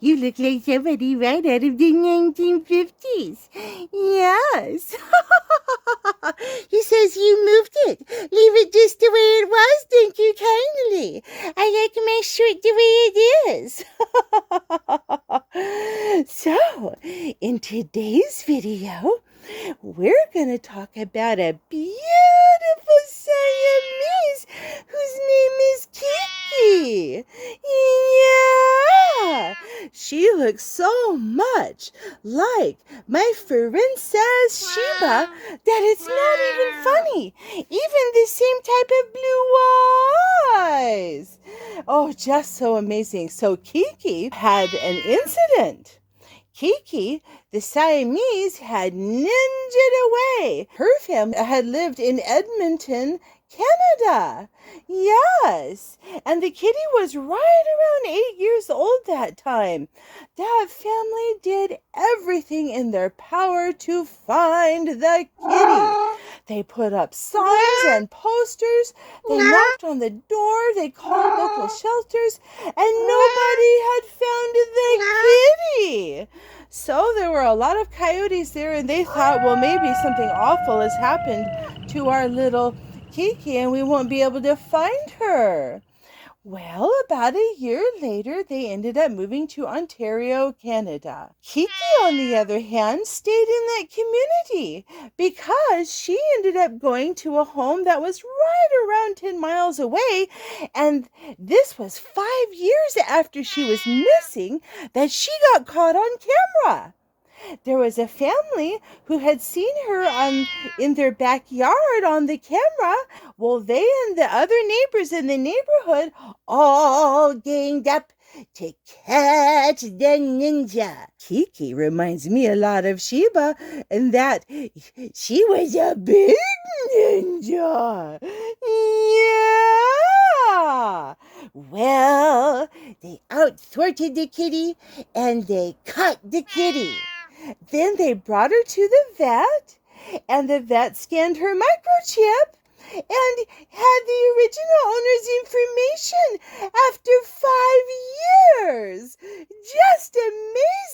You look like somebody right out of the 1950s. Yes. He says you moved it. Leave it just the way it was, thank you kindly. I like my shirt the way it is. So, in today's video, we're going to talk about a beautiful Siamese whose name is Kiki. Yeah, she looks so much like my princess Sheba that it's not even funny. Even the same type of blue eyes. Oh, just so amazing. So Kiki had an incident. Kiki, the Siamese, had ninjaed away. Her family had lived in Edmonton, Canada. Yes, and the kitty was right around 8 years old that time. That family did everything in their power to find the kitty. They put up signs and posters. They knocked on the door. They called local shelters, and nobody had found the kitty. So there were a lot of coyotes there, and they thought, well, maybe something awful has happened to our little Kiki, and we won't be able to find her. Well, about a year later, they ended up moving to Ontario, Canada. Kiki, on the other hand, stayed in that community because she ended up going to a home that was right around 10 miles away. And this was 5 years after she was missing that she got caught on camera. There was a family who had seen her in their backyard on the camera. Well, they and the other neighbors in the neighborhood all ganged up to catch the ninja. Kiki reminds me a lot of Sheba in that she was a big ninja. Yeah. Well, they out-thwarted the kitty and they caught the kitty. Then they brought her to the vet, and the vet scanned her microchip and had the original owner's information after 5 years. Just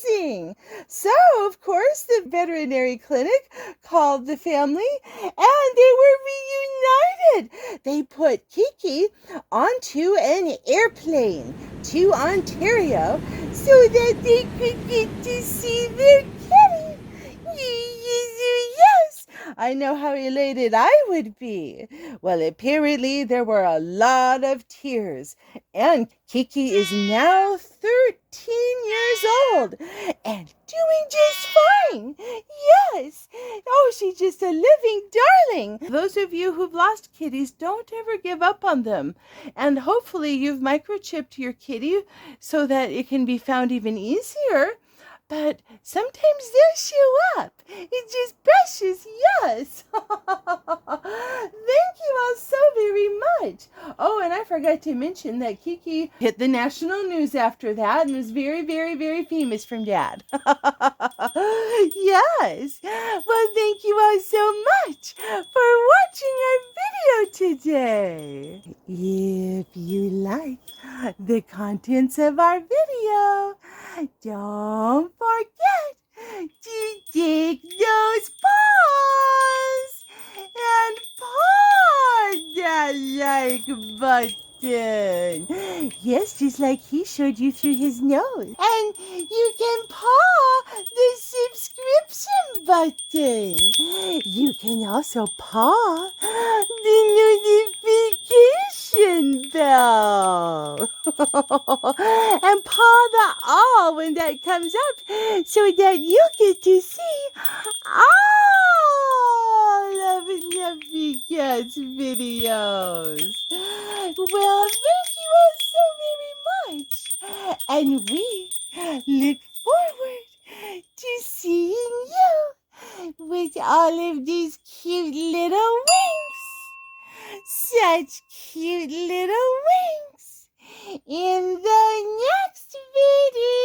amazing. So, of course, the veterinary clinic called the family, and they were reunited. They put Kiki onto an airplane to Ontario so that they could get to see their kitty. Yes, I know how elated I would be. Well, apparently there were a lot of tears, and Kiki is now 13 years old and doing just fine. Yes. Oh, she's just a living darling. Those of you who've lost kitties, don't ever give up on them. And hopefully you've microchipped your kitty so that it can be found even easier. But sometimes they'll show up. It's just precious, yes. Thank you all so very much. Oh, and I forgot to mention that Kiki hit the national news after that and was very, very, very famous from Dad. Yes. Well, thank you all so much for watching our video today. If you like the contents of our video, don't forget to dig those paws and paw that like button. Yes, just like he showed you through his nose. And you can paw the subscription button. You can also paw the notification bell. And paw the all when that comes up so that you get to see all of Nuffy Cat's videos. Well, thank you all so very much. And we look forward to seeing you with all of these cute little wings. Such cute little wings in the next video.